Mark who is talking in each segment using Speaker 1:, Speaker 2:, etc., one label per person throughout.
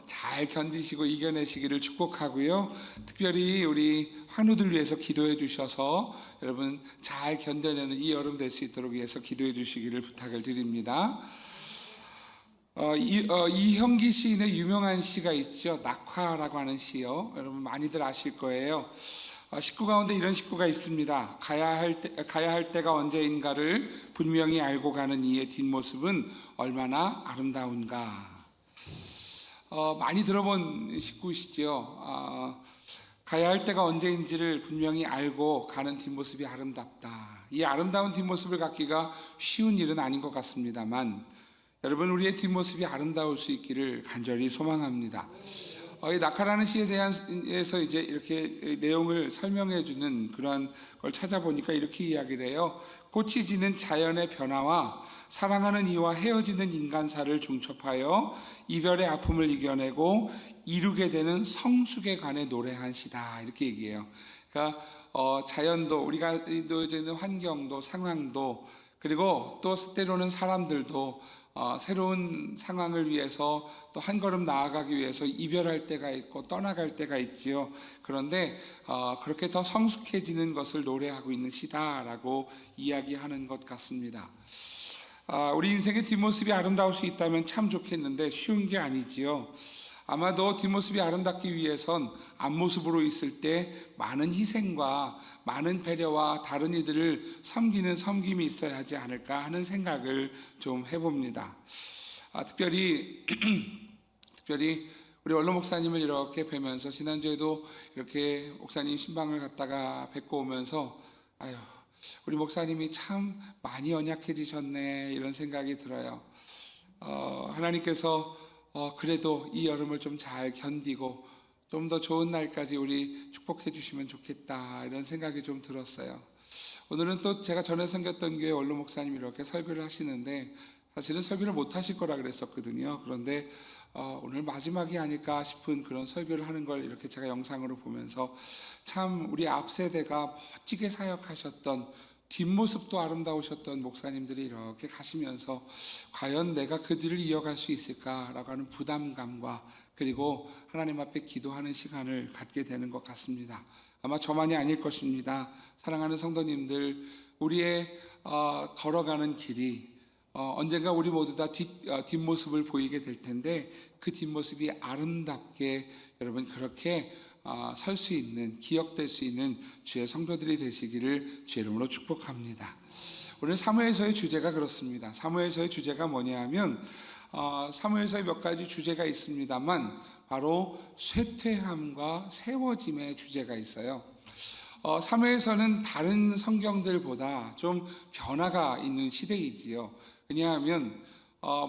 Speaker 1: 잘 견디시고 이겨내시기를 축복하고요. 특별히 우리 환우들 위해서 기도해 주셔서 여러분 잘 견뎌내는 이 여름 될 수 있도록 위해서 기도해 주시기를 부탁을 드립니다. 이형기 시인의 유명한 시가 있죠. 낙화라고 하는 시요. 여러분 많이들 아실 거예요. 식구 가운데 이런 식구가 있습니다. 가야 할 때가 언제인가를 분명히 알고 가는 이의 뒷모습은 얼마나 아름다운가. 많이 들어본 식구시죠. 가야 할 때가 언제인지를 분명히 알고 가는 뒷모습이 아름답다. 이 아름다운 뒷모습을 갖기가 쉬운 일은 아닌 것 같습니다만 여러분 우리의 뒷모습이 아름다울 수 있기를 간절히 소망합니다. 이 낙하라는 시에 대해서 이제 이렇게 내용을 설명해 주는 그런 걸 찾아보니까 이렇게 이야기를 해요. 꽃이 지는 자연의 변화와 사랑하는 이와 헤어지는 인간사를 중첩하여 이별의 아픔을 이겨내고 이루게 되는 성숙에 관해 노래한 시다. 이렇게 얘기해요. 그러니까 자연도 우리가 놓여져 있는 환경도 상황도 그리고 또 때로는 사람들도 새로운 상황을 위해서 또 한 걸음 나아가기 위해서 이별할 때가 있고 떠나갈 때가 있지요. 그런데 그렇게 더 성숙해지는 것을 노래하고 있는 시다라고 이야기하는 것 같습니다. 우리 인생의 뒷모습이 아름다울 수 있다면 참 좋겠는데 쉬운 게 아니지요. 아마도 뒷모습이 아름답기 위해선 앞모습으로 있을 때 많은 희생과 많은 배려와 다른 이들을 섬기는 섬김이 있어야 하지 않을까 하는 생각을 좀 해봅니다. 특별히 우리 원로 목사님을 이렇게 뵈면서 지난주에도 이렇게 목사님 신방을 갔다가 뵙고 오면서 우리 목사님이 참 많이 연약해지셨네 이런 생각이 들어요. 하나님께서 그래도 이 여름을 좀 잘 견디고 좀 더 좋은 날까지 우리 축복해 주시면 좋겠다 이런 생각이 좀 들었어요. 오늘은 또 제가 전에 섬겼던 교회 원로 목사님이 이렇게 설교를 하시는데 사실은 설교를 못 하실 거라 그랬었거든요. 그런데 오늘 마지막이 아닐까 싶은 그런 설교를 하는 걸 이렇게 제가 영상으로 보면서 참 우리 앞 세대가 멋지게 사역하셨던 뒷모습도 아름다우셨던 목사님들이 이렇게 가시면서 과연 내가 그 뒤를 이어갈 수 있을까라고 하는 부담감과 그리고 하나님 앞에 기도하는 시간을 갖게 되는 것 같습니다. 아마 저만이 아닐 것입니다. 사랑하는 성도님들, 우리의 걸어가는 길이 언젠가 우리 모두 다 뒷모습을 보이게 될 텐데 그 뒷모습이 아름답게 여러분 그렇게 설 수 있는 기억될 수 있는 주의 성도들이 되시기를 주의 이름으로 축복합니다. 오늘 사무엘서의 주제가 그렇습니다. 사무엘서의 주제가 뭐냐 하면 사무엘서에 몇 가지 주제가 있습니다만 바로 쇠퇴함과 세워짐의 주제가 있어요. 사무엘서는 다른 성경들보다 좀 변화가 있는 시대이지요. 왜냐하면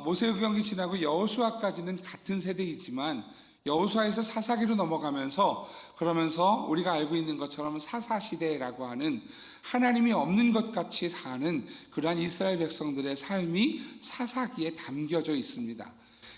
Speaker 1: 모세오경이 지나고 여호수아까지는 같은 세대이지만 여호수아에서 사사기로 넘어가면서 그러면서 우리가 알고 있는 것처럼 사사시대라고 하는 하나님이 없는 것 같이 사는 그러한 이스라엘 백성들의 삶이 사사기에 담겨져 있습니다.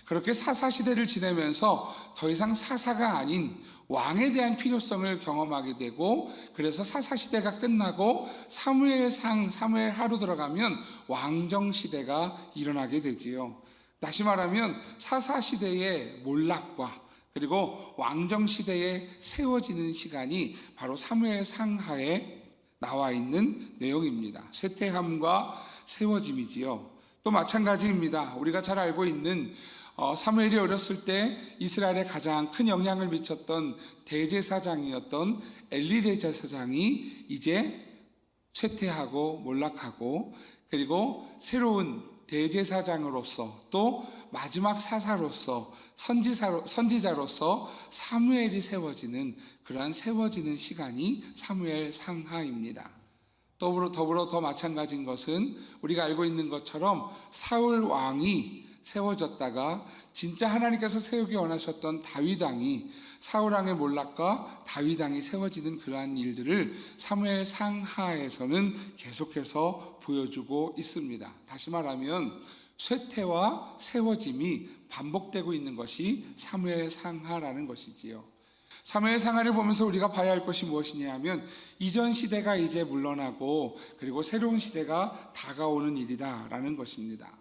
Speaker 1: 그렇게 사사시대를 지내면서 더 이상 사사가 아닌 왕에 대한 필요성을 경험하게 되고 그래서 사사시대가 끝나고 사무엘하로 들어가면 왕정시대가 일어나게 되지요. 다시 말하면 사사시대의 몰락과 그리고 왕정시대에 세워지는 시간이 바로 사무엘상하에 나와 있는 내용입니다. 쇠퇴함과 세워짐이지요. 또 마찬가지입니다. 우리가 잘 알고 있는 사무엘이 어렸을 때 이스라엘에 가장 큰 영향을 미쳤던 대제사장이었던 엘리 대제사장이 이제 쇠퇴하고 몰락하고 그리고 새로운 대제사장으로서 또 마지막 사사로서 선지자로서 사무엘이 세워지는 그러한 세워지는 시간이 사무엘 상하입니다. 더불어 더 마찬가지인 것은 우리가 알고 있는 것처럼 사울 왕이 세워졌다가 진짜 하나님께서 세우기 원하셨던 다윗 왕이 사울 왕의 몰락과 다윗 왕이 세워지는 그러한 일들을 사무엘 상하에서는 계속해서 보여주고 있습니다. 다시 말하면 쇠퇴와 세워짐이 반복되고 있는 것이 사무엘 상하라는 것이지요. 사무엘 상하를 보면서 우리가 봐야 할 것이 무엇이냐 하면 이전 시대가 이제 물러나고 그리고 새로운 시대가 다가오는 일이다라는 것입니다.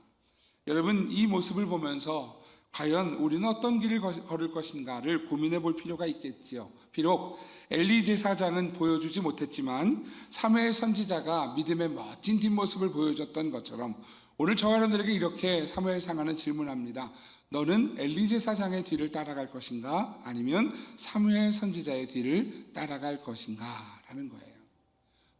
Speaker 1: 여러분 이 모습을 보면서 과연 우리는 어떤 길을 걸을 것인가를 고민해 볼 필요가 있겠지요. 비록 엘리 제사장은 보여주지 못했지만 사무엘 선지자가 믿음의 멋진 뒷모습을 보여줬던 것처럼 오늘 저와 여러분들에게 이렇게 사무엘상하는 질문합니다. 너는 엘리 제사장의 뒤를 따라갈 것인가? 아니면 사무엘 선지자의 뒤를 따라갈 것인가? 라는 거예요.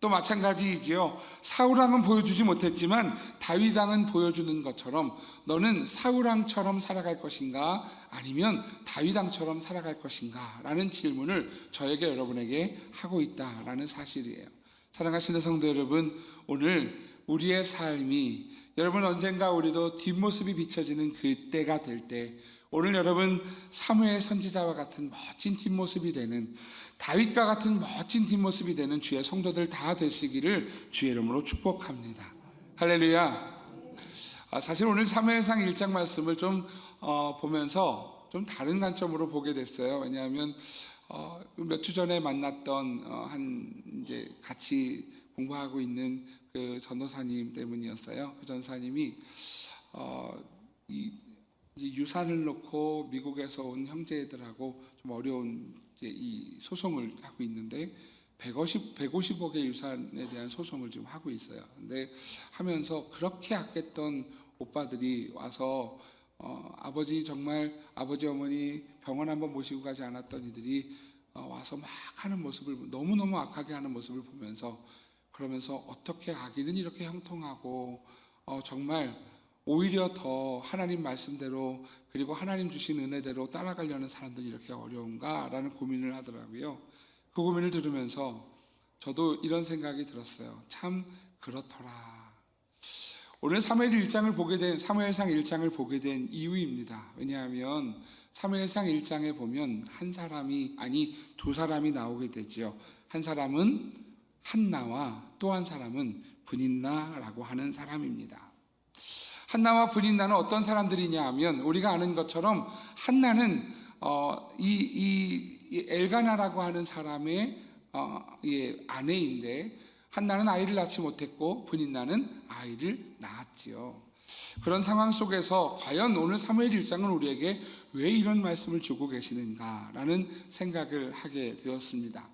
Speaker 1: 또 마찬가지이지요. 사울왕은 보여주지 못했지만 다윗왕은 보여주는 것처럼 너는 사울왕처럼 살아갈 것인가? 아니면 다윗왕처럼 살아갈 것인가? 라는 질문을 저에게 여러분에게 하고 있다라는 사실이에요. 사랑하시는 성도 여러분, 오늘 우리의 삶이 여러분 언젠가 우리도 뒷모습이 비춰지는 그때가 될 때 오늘 여러분 사무엘 선지자와 같은 멋진 뒷모습이 되는 다윗과 같은 멋진 뒷모습이 되는 주의 성도들 다 되시기를 주의 이름으로 축복합니다. 할렐루야. 사실 오늘 사무엘상 1장 말씀을 좀 보면서 좀 다른 관점으로 보게 됐어요. 왜냐하면 몇 주 전에 만났던 이제 같이 공부하고 있는 그 전도사님 때문이었어요. 그 전사님이 이제 유산을 놓고 미국에서 온 형제들하고 좀 어려운 이제 이 소송을 하고 있는데 150억의 유산에 대한 소송을 지금 하고 있어요. 근데 하면서 그렇게 아꼈던 오빠들이 와서 아버지 정말 아버지 어머니 병원 한번 모시고 가지 않았던 이들이 와서 막 하는 모습을 너무너무 악하게 하는 모습을 보면서 그러면서 어떻게 아기는 이렇게 형통하고 정말 오히려 더 하나님 말씀대로 그리고 하나님 주신 은혜대로 따라가려는 사람들이 이렇게 어려운가라는 고민을 하더라고요. 그 고민을 들으면서 저도 이런 생각이 들었어요. 참 그렇더라. 오늘 사무엘상 1장을 보게 된 이유입니다. 왜냐하면 사무엘상 1장에 보면 두 사람이 나오게 되지요. 한 사람은 한나와 또 한 사람은 브닌나라고 하는 사람입니다. 한나와 브닌나는 어떤 사람들이냐 하면 우리가 아는 것처럼 한나는 이 엘가나라고 하는 사람의 아내인데 한나는 아이를 낳지 못했고 브닌나는 아이를 낳았지요. 그런 상황 속에서 과연 오늘 사무엘 1장은 우리에게 왜 이런 말씀을 주고 계시는가라는 생각을 하게 되었습니다.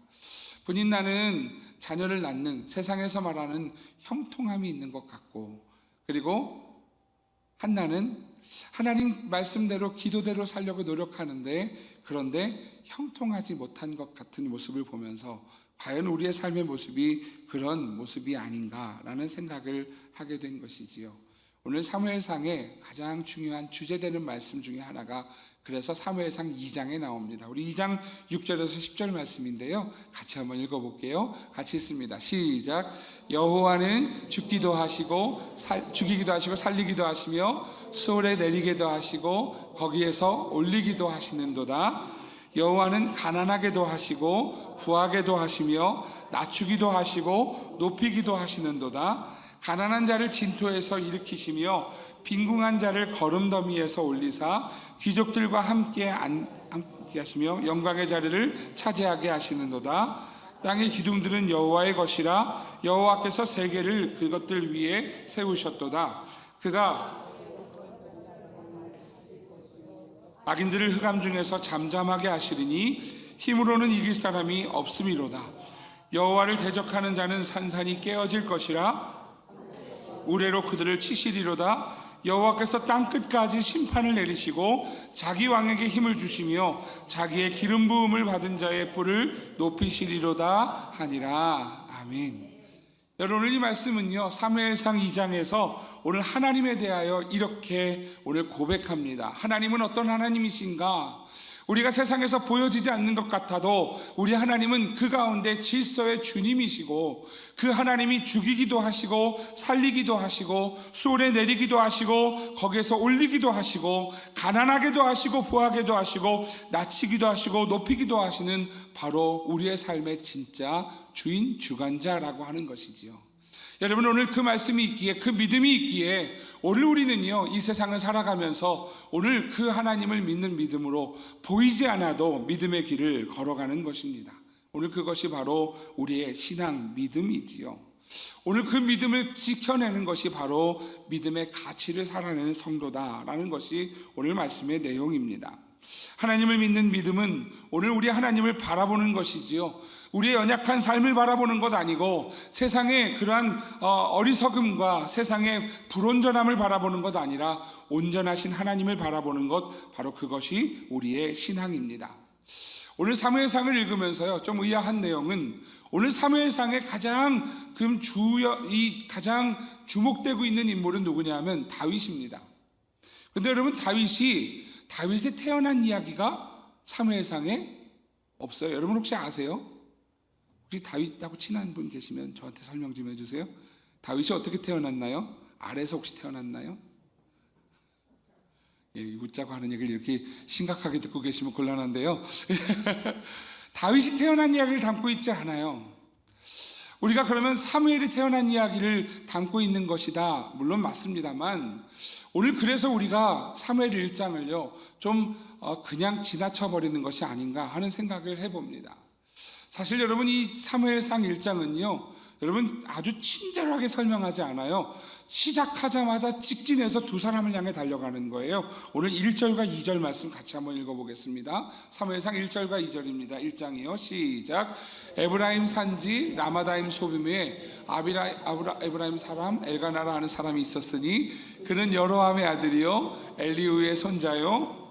Speaker 1: 브닌나는 자녀를 낳는 세상에서 말하는 형통함이 있는 것 같고 그리고 한나는 하나님 말씀대로 기도대로 살려고 노력하는데 그런데 형통하지 못한 것 같은 모습을 보면서 과연 우리의 삶의 모습이 그런 모습이 아닌가라는 생각을 하게 된 것이지요. 오늘 사무엘상의 가장 중요한 주제되는 말씀 중에 하나가 그래서 사무엘상 2장에 나옵니다. 우리 2장 6절에서 10절 말씀인데요. 같이 한번 읽어볼게요. 같이 읽습니다. 시작. 여호와는 죽기도 하시고 살리기도 하시며 수월에 내리기도 하시고 거기에서 올리기도 하시는도다. 여호와는 가난하게도 하시고 부하게도 하시며 낮추기도 하시고 높이기도 하시는도다. 가난한 자를 진토에서 일으키시며 빈궁한 자를 거름더미에서 올리사 귀족들과 함께 하시며 영광의 자리를 차지하게 하시는도다. 땅의 기둥들은 여호와의 것이라 여호와께서 세계를 그것들 위에 세우셨도다. 그가 악인들을 흑암 중에서 잠잠하게 하시리니 힘으로는 이길 사람이 없음이로다. 여호와를 대적하는 자는 산산이 깨어질 것이라 우레로 그들을 치시리로다. 여호와께서 땅끝까지 심판을 내리시고 자기 왕에게 힘을 주시며 자기의 기름 부음을 받은 자의 뿔을 높이시리로다 하니라. 아멘. 여러분, 이 말씀은요 사무엘상 2장에서 오늘 하나님에 대하여 이렇게 오늘 고백합니다. 하나님은 어떤 하나님이신가? 우리가 세상에서 보여지지 않는 것 같아도 우리 하나님은 그 가운데 질서의 주님이시고 그 하나님이 죽이기도 하시고 살리기도 하시고 수월에 내리기도 하시고 거기에서 올리기도 하시고 가난하게도 하시고 부하게도 하시고 낮추기도 하시고 높이기도 하시는 바로 우리의 삶의 진짜 주인 주관자라고 하는 것이지요. 여러분, 오늘 그 말씀이 있기에 그 믿음이 있기에 오늘 우리는요 이 세상을 살아가면서 오늘 그 하나님을 믿는 믿음으로 보이지 않아도 믿음의 길을 걸어가는 것입니다. 오늘 그것이 바로 우리의 신앙 믿음이지요. 오늘 그 믿음을 지켜내는 것이 바로 믿음의 가치를 살아내는 성도다라는 것이 오늘 말씀의 내용입니다. 하나님을 믿는 믿음은 오늘 우리 하나님을 바라보는 것이지요, 우리의 연약한 삶을 바라보는 것 아니고 세상의 그러한 어리석음과 세상의 불온전함을 바라보는 것 아니라 온전하신 하나님을 바라보는 것, 바로 그것이 우리의 신앙입니다. 오늘 사무엘상을 읽으면서요, 좀 의아한 내용은 오늘 사무엘상의 가장 가장 주목되고 있는 인물은 누구냐면 다윗입니다. 그런데 여러분, 다윗이 태어난 이야기가 사무엘상에 없어요. 여러분 혹시 아세요? 혹시 다윗하고 친한 분 계시면 저한테 설명 좀 해주세요. 다윗이 어떻게 태어났나요? 알에서 혹시 태어났나요? 웃자고 하는 얘기를 이렇게 심각하게 듣고 계시면 곤란한데요. 다윗이 태어난 이야기를 담고 있지 않아요. 우리가 그러면 사무엘이 태어난 이야기를 담고 있는 것이다, 물론 맞습니다만, 오늘 그래서 우리가 사무엘 1장을요 좀 그냥 지나쳐 버리는 것이 아닌가 하는 생각을 해봅니다. 사실 여러분, 이 사무엘상 1장은요 여러분 아주 친절하게 설명하지 않아요. 시작하자마자 직진해서 두 사람을 향해 달려가는 거예요. 오늘 1절과 2절 말씀 같이 한번 읽어보겠습니다. 사무엘상 1절과 2절입니다. 1장이요. 시작. 에브라임 산지 라마다임 소빔에 에브라임 사람 엘가나라 하는 사람이 있었으니 그는 여로함의 아들이요 엘리우의 손자요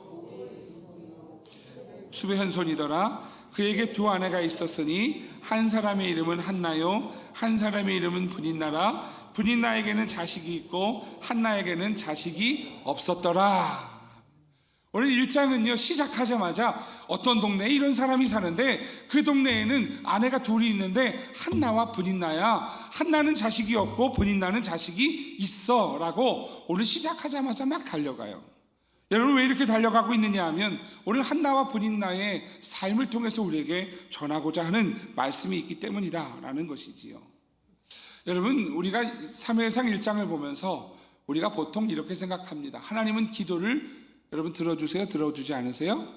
Speaker 1: 수베 현손이더라. 그에게 두 아내가 있었으니 한 사람의 이름은 한나요 한 사람의 이름은 브닌나라. 브닌나에게는 자식이 있고 한나에게는 자식이 없었더라. 오늘 1장은요 시작하자마자 어떤 동네에 이런 사람이 사는데 그 동네에는 아내가 둘이 있는데 한나와 브닌나야. 한나는 자식이 없고 브닌나는 자식이 있어 라고 오늘 시작하자마자 막 달려가요. 여러분, 왜 이렇게 달려가고 있느냐 하면 오늘 한나와 브닌나의 삶을 통해서 우리에게 전하고자 하는 말씀이 있기 때문이다 라는 것이지요. 여러분, 우리가 사무엘상 1장을 보면서 우리가 보통 이렇게 생각합니다. 하나님은 기도를 여러분 들어주세요? 들어주지 않으세요?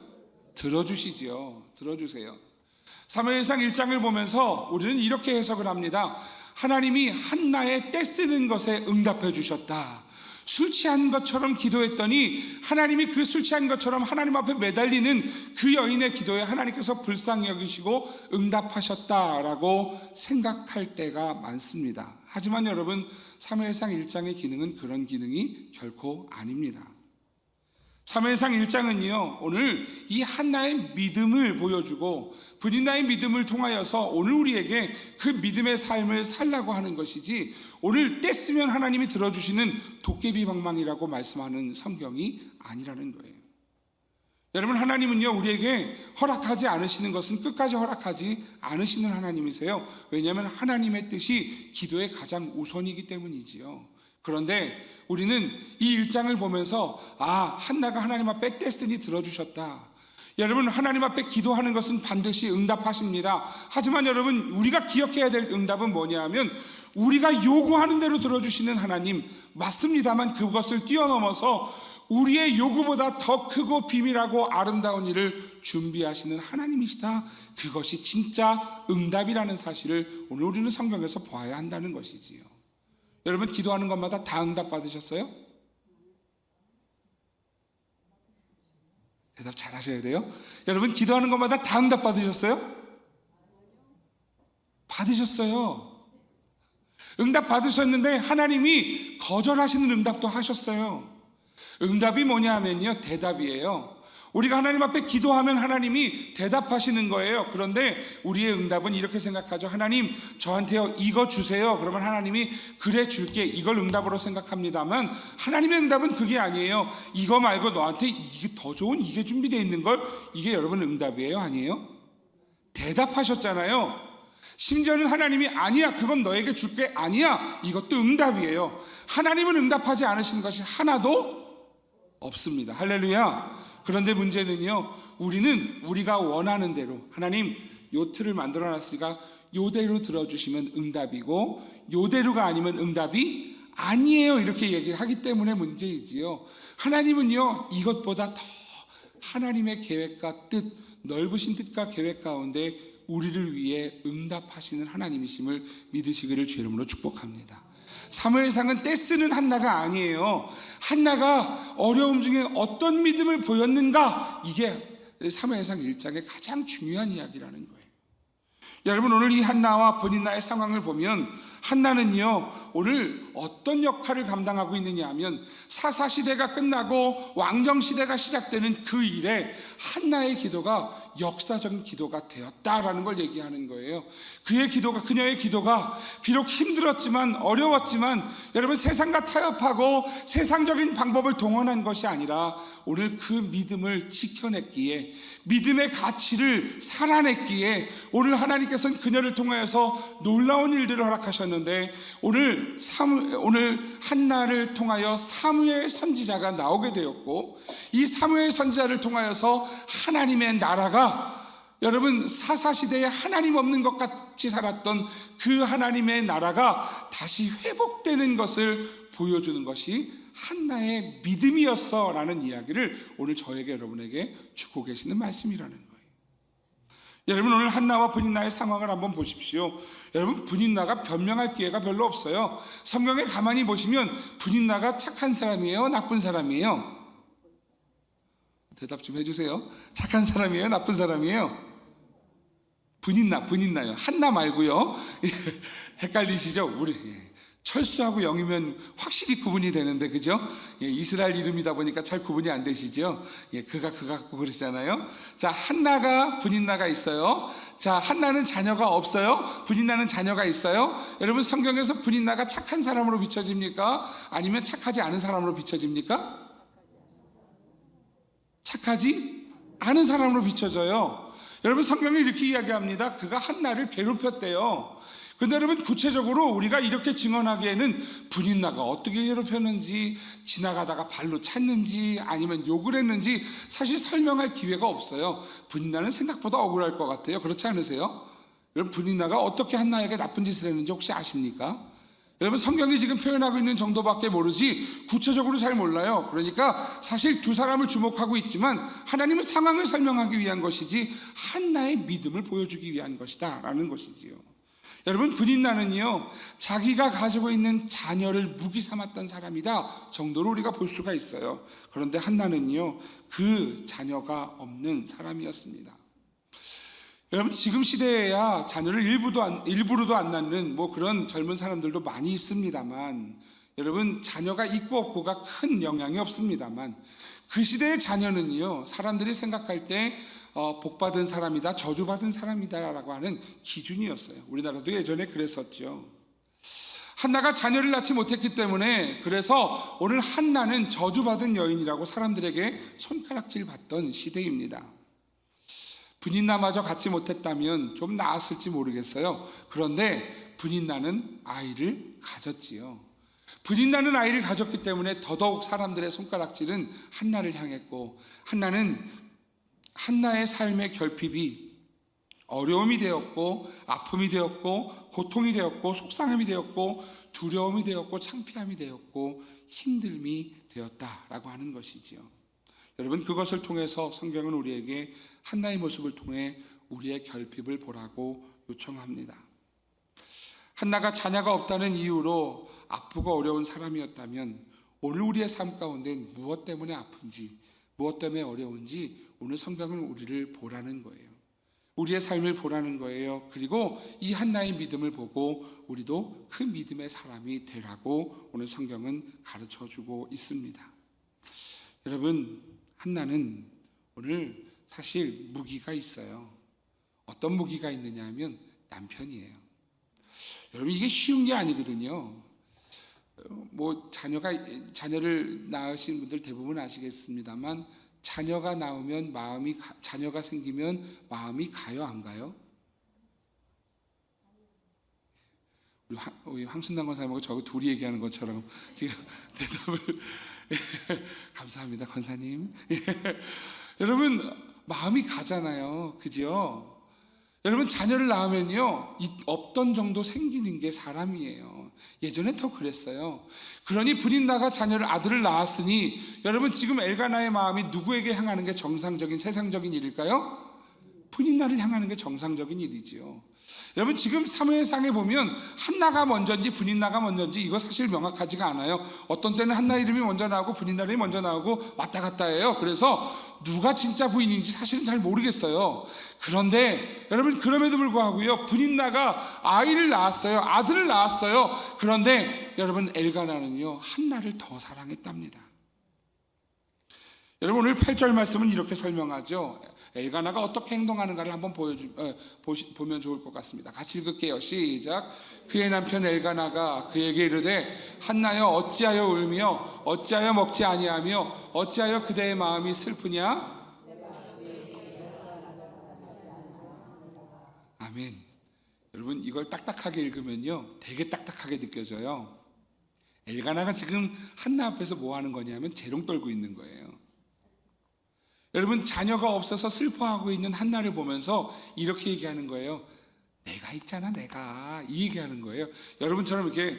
Speaker 1: 들어주시지요. 들어주세요. 사무엘상 1장을 보면서 우리는 이렇게 해석을 합니다. 하나님이 한나의 떼쓰는 것에 응답해 주셨다. 술 취한 것처럼 기도했더니 하나님이 그 술 취한 것처럼 하나님 앞에 매달리는 그 여인의 기도에 하나님께서 불쌍히 여기시고 응답하셨다라고 생각할 때가 많습니다. 하지만 여러분, 사무엘상 1장의 기능은 그런 기능이 결코 아닙니다. 사무엘상 1장은요 오늘 이 한나의 믿음을 보여주고 브닌나의 믿음을 통하여서 오늘 우리에게 그 믿음의 삶을 살라고 하는 것이지, 오늘 떼쓰면 하나님이 들어주시는 도깨비 방망이라고 말씀하는 성경이 아니라는 거예요. 여러분, 하나님은요 우리에게 허락하지 않으시는 것은 끝까지 허락하지 않으시는 하나님이세요. 왜냐하면 하나님의 뜻이 기도의 가장 우선이기 때문이지요. 그런데 우리는 이 1장을 보면서 한나가 하나님 앞에 떼쓰니 들어주셨다. 여러분, 하나님 앞에 기도하는 것은 반드시 응답하십니다. 하지만 여러분, 우리가 기억해야 될 응답은 뭐냐 하면 우리가 요구하는 대로 들어주시는 하나님 맞습니다만, 그것을 뛰어넘어서 우리의 요구보다 더 크고 비밀하고 아름다운 일을 준비하시는 하나님이시다. 그것이 진짜 응답이라는 사실을 오늘 우리는 성경에서 보아야 한다는 것이지요. 여러분, 기도하는 것마다 다 응답 받으셨어요? 대답 잘 하셔야 돼요. 여러분, 기도하는 것마다 다 응답 받으셨어요? 받으셨어요. 응답 받으셨는데 하나님이 거절하시는 응답도 하셨어요. 응답이 뭐냐 하면요, 대답이에요. 우리가 하나님 앞에 기도하면 하나님이 대답하시는 거예요. 그런데 우리의 응답은 이렇게 생각하죠. 하나님, 저한테요 이거 주세요. 그러면 하나님이 그래 줄게, 이걸 응답으로 생각합니다만, 하나님의 응답은 그게 아니에요. 이거 말고 너한테 이게 더 좋은 이게 준비되어 있는 걸, 이게 여러분 응답이에요? 아니에요? 대답하셨잖아요. 심지어는 하나님이 아니야, 그건 너에게 줄게, 아니야, 이것도 응답이에요. 하나님은 응답하지 않으신 것이 하나도 없습니다. 할렐루야. 그런데 문제는요, 우리는 우리가 원하는 대로, 하나님 요 틀을 만들어 놨으니까 요대로 들어주시면 응답이고 요대로가 아니면 응답이 아니에요, 이렇게 얘기하기 때문에 문제이지요. 하나님은요 이것보다 더 하나님의 계획과 뜻, 넓으신 뜻과 계획 가운데 우리를 위해 응답하시는 하나님이심을 믿으시기를 주의 이름으로 축복합니다. 사무엘상은 떼쓰는 한나가 아니에요. 한나가 어려움 중에 어떤 믿음을 보였는가, 이게 사무엘상 1장의 가장 중요한 이야기라는 거예요. 여러분, 오늘 이 한나와 브닌나의 상황을 보면 한나는요, 오늘 어떤 역할을 감당하고 있느냐 하면 사사시대가 끝나고 왕정시대가 시작되는 그 일에 한나의 기도가 역사적인 기도가 되었다라는 걸 얘기하는 거예요. 그녀의 기도가 비록 힘들었지만, 어려웠지만, 여러분, 세상과 타협하고 세상적인 방법을 동원한 것이 아니라 오늘 그 믿음을 지켜냈기에, 믿음의 가치를 살아냈기에 오늘 하나님께서는 그녀를 통하여서 놀라운 일들을 허락하셨는데, 오늘 한나를 통하여 사무엘 선지자가 나오게 되었고, 이 사무엘 선지자를 통하여서 하나님의 나라가, 여러분, 사사시대에 하나님 없는 것 같이 살았던 그 하나님의 나라가 다시 회복되는 것을 보여주는 것이 한나의 믿음이었어 라는 이야기를 오늘 저에게, 여러분에게 주고 계시는 말씀이라는 거예요. 여러분, 오늘 한나와 브닌나의 상황을 한번 보십시오. 여러분, 브닌나가 변명할 기회가 별로 없어요. 성경에 가만히 보시면 브닌나가 착한 사람이에요, 나쁜 사람이에요? 대답 좀 해주세요. 착한 사람이에요, 나쁜 사람이에요? 브닌나요. 한나 말고요. 헷갈리시죠? 우리 철수하고 영이면 확실히 구분이 되는데, 그죠? 이스라엘 이름이다 보니까 잘 구분이 안 되시죠? 그가 같고 그러시잖아요. 자, 한나가, 브닌나가 있어요. 자, 한나는 자녀가 없어요. 브닌나는 자녀가 있어요. 여러분, 성경에서 브닌나가 착한 사람으로 비춰집니까? 아니면 착하지 않은 사람으로 비춰집니까? 착하지 않은 사람으로 비춰져요. 여러분, 성경이 이렇게 이야기합니다. 그가 한나를 괴롭혔대요. 근데 여러분, 구체적으로 우리가 이렇게 증언하기에는 브닌나가 어떻게 괴롭혔는지, 지나가다가 발로 찼는지, 아니면 욕을 했는지 사실 설명할 기회가 없어요. 브닌나는 생각보다 억울할 것 같아요. 그렇지 않으세요? 여러분, 브닌나가 어떻게 한나에게 나쁜 짓을 했는지 혹시 아십니까? 여러분, 성경이 지금 표현하고 있는 정도밖에 모르지 구체적으로 잘 몰라요. 그러니까 사실 두 사람을 주목하고 있지만 하나님은 상황을 설명하기 위한 것이지 한나의 믿음을 보여주기 위한 것이다 라는 것이지요. 여러분, 브닌나는요, 자기가 가지고 있는 자녀를 무기 삼았던 사람이다 정도로 우리가 볼 수가 있어요. 그런데 한나는요, 그 자녀가 없는 사람이었습니다. 여러분, 지금 시대에야 자녀를 일부러도 안 낳는 그런 젊은 사람들도 많이 있습니다만, 여러분, 자녀가 있고 없고가 큰 영향이 없습니다만, 그 시대의 자녀는요, 사람들이 생각할 때 복받은 사람이다, 저주받은 사람이다라고 하는 기준이었어요. 우리나라도 예전에 그랬었죠. 한나가 자녀를 낳지 못했기 때문에, 그래서 오늘 한나는 저주받은 여인이라고 사람들에게 손가락질 받던 시대입니다. 브닌나마저 갖지 못했다면 좀 나았을지 모르겠어요. 그런데 브닌나는 아이를 가졌지요. 브닌나는 아이를 가졌기 때문에 더더욱 사람들의 손가락질은 한나를 향했고, 한나의 삶의 결핍이 어려움이 되었고, 아픔이 되었고, 고통이 되었고, 속상함이 되었고, 두려움이 되었고, 창피함이 되었고, 힘듦이 되었다라고 하는 것이지요. 여러분, 그것을 통해서 성경은 우리에게 한나의 모습을 통해 우리의 결핍을 보라고 요청합니다. 한나가 자녀가 없다는 이유로 아프고 어려운 사람이었다면, 오늘 우리의 삶 가운데 무엇 때문에 아픈지, 무엇 때문에 어려운지 오늘 성경은 우리를 보라는 거예요. 우리의 삶을 보라는 거예요. 그리고 이 한나의 믿음을 보고 우리도 그 믿음의 사람이 되라고 오늘 성경은 가르쳐주고 있습니다. 여러분, 한나는 오늘 사실 무기가 있어요. 어떤 무기가 있느냐 하면 남편이에요. 여러분, 이게 쉬운 게 아니거든요. 자녀를 낳으신 분들 대부분 아시겠습니다만, 자녀가 생기면 마음이 가요, 안 가요? 우리 황순남 권사님하고 저하고 둘이 얘기하는 것처럼 지금 대답을 감사합니다, 권사님. 여러분, 마음이 가잖아요, 그죠? 여러분, 자녀를 낳으면요, 없던 정도 생기는 게 사람이에요. 예전에 더 그랬어요. 그러니 브린다가 아들을 낳았으니, 여러분, 지금 엘가나의 마음이 누구에게 향하는 게 정상적인 세상적인 일일까요? 분인나를 향하는 게 정상적인 일이지요. 여러분 지금 사무엘상에 보면 한나가 먼저인지 분인나가 먼저인지 이거 사실 명확하지가 않아요. 어떤 때는 한나 이름이 먼저 나오고 분인나 이름이 먼저 나오고 왔다 갔다 해요. 그래서 누가 진짜 부인인지 사실은 잘 모르겠어요. 그런데 여러분 그럼에도 불구하고요, 분인나가 아이를 낳았어요. 아들을 낳았어요. 그런데 여러분 엘가나는요 한나를 더 사랑했답니다. 여러분 오늘 8절 말씀은 이렇게 설명하죠. 엘가나가 어떻게 행동하는가를 한번 보면 좋을 것 같습니다. 같이 읽을게요. 시작. 그의 남편 엘가나가 그에게 이르되 한나여 어찌하여 울며 어찌하여 먹지 아니하며 어찌하여 그대의 마음이 슬프냐? 아멘. 여러분 이걸 딱딱하게 읽으면요 되게 딱딱하게 느껴져요. 엘가나가 지금 한나 앞에서 뭐 하는 거냐면 재롱 떨고 있는 거예요. 여러분 자녀가 없어서 슬퍼하고 있는 한나를 보면서 이렇게 얘기하는 거예요. 내가 있잖아, 내가. 이 얘기하는 거예요. 여러분처럼 이렇게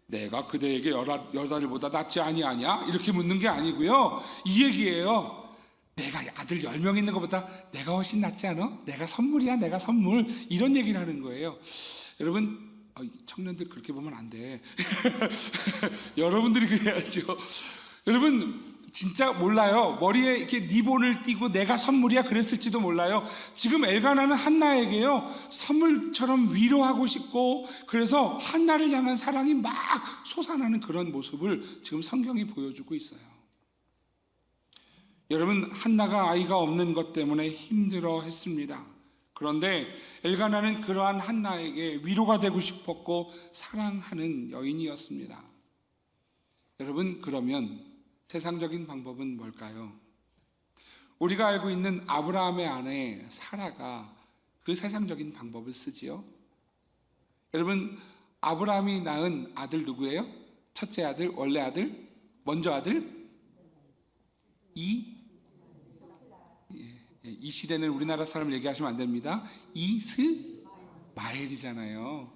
Speaker 1: 내가 그대에게 여자들보다 낫지 아니하냐 이렇게 묻는 게 아니고요, 이 얘기예요. 내가 아들 10명 있는 것보다 내가 훨씬 낫지 않아? 내가 선물이야, 내가 선물. 이런 얘기를 하는 거예요. 여러분 청년들 그렇게 보면 안 돼. 여러분들이 그래야죠. 여러분 진짜 몰라요. 머리에 이렇게 리본을 띄고 내가 선물이야 그랬을지도 몰라요. 지금 엘가나는 한나에게요 선물처럼 위로하고 싶고, 그래서 한나를 향한 사랑이 막 솟아나는 그런 모습을 지금 성경이 보여주고 있어요. 여러분 한나가 아이가 없는 것 때문에 힘들어 했습니다. 그런데 엘가나는 그러한 한나에게 위로가 되고 싶었고 사랑하는 여인이었습니다. 여러분 그러면 세상적인 방법은 뭘까요? 우리가 알고 있는 아브라함의 아내 사라가 그 세상적인 방법을 쓰지요. 여러분 아브라함이 낳은 아들 누구예요? 첫째 아들, 원래 아들, 먼저 아들? 이 시대는 우리나라 사람을 얘기하시면 안 됩니다. 이스마엘이잖아요.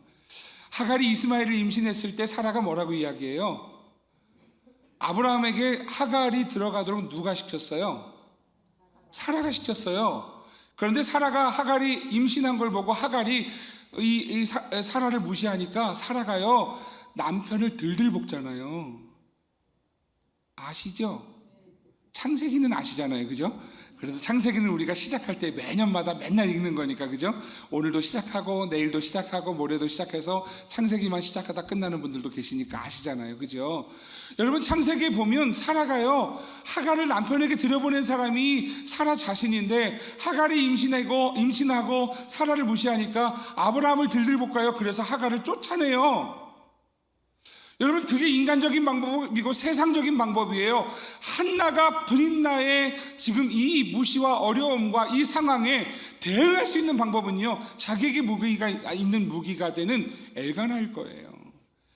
Speaker 1: 하갈이 이스마엘을 임신했을 때 사라가 뭐라고 이야기해요? 아브라함에게 하갈이 들어가도록 누가 시켰어요? 사라가 시켰어요. 그런데 사라가 하갈이 임신한 걸 보고 하갈이 사라를 무시하니까 사라가요 남편을 들들 볶잖아요. 아시죠? 창세기는 아시잖아요, 그죠? 그래서 창세기는 우리가 시작할 때 매년마다 맨날 읽는 거니까, 그죠? 오늘도 시작하고 내일도 시작하고 모레도 시작해서 창세기만 시작하다 끝나는 분들도 계시니까 아시잖아요, 그죠? 여러분 창세기에 보면 사라가요 하갈을 남편에게 들여보낸 사람이 사라 자신인데, 하갈이 임신하고 사라를 무시하니까 아브라함을 들들 볶아요. 그래서 하갈을 쫓아내요. 여러분 그게 인간적인 방법이고 세상적인 방법이에요. 한나가 브린나의 지금 이 무시와 어려움과 이 상황에 대응할 수 있는 방법은요, 자기에게 무기가 있는 무기가 되는 엘가나일 거예요.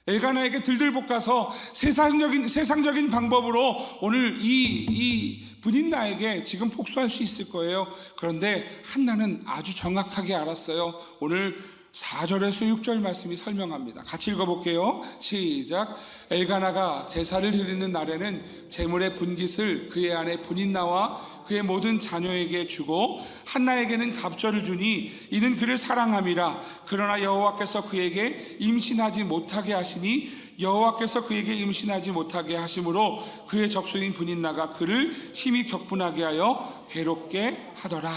Speaker 1: 엘가나에게 들들 볶아서 세상적인 방법으로 오늘 이 브린나에게 지금 복수할 수 있을 거예요. 그런데 한나는 아주 정확하게 알았어요. 오늘 4절에서 6절 말씀이 설명합니다. 같이 읽어볼게요. 시작. 엘가나가 제사를 드리는 날에는 제물의 분깃을 그의 아내 브린나와 그의 모든 자녀에게 주고 한나에게는 갑절을 주니 이는 그를 사랑함이라. 그러나 여호와께서 그에게 임신하지 못하게 하시니 여호와께서 그에게 임신하지 못하게 하심으로 그의 적수인 브린나가 그를 심히 격분하게 하여 괴롭게 하더라.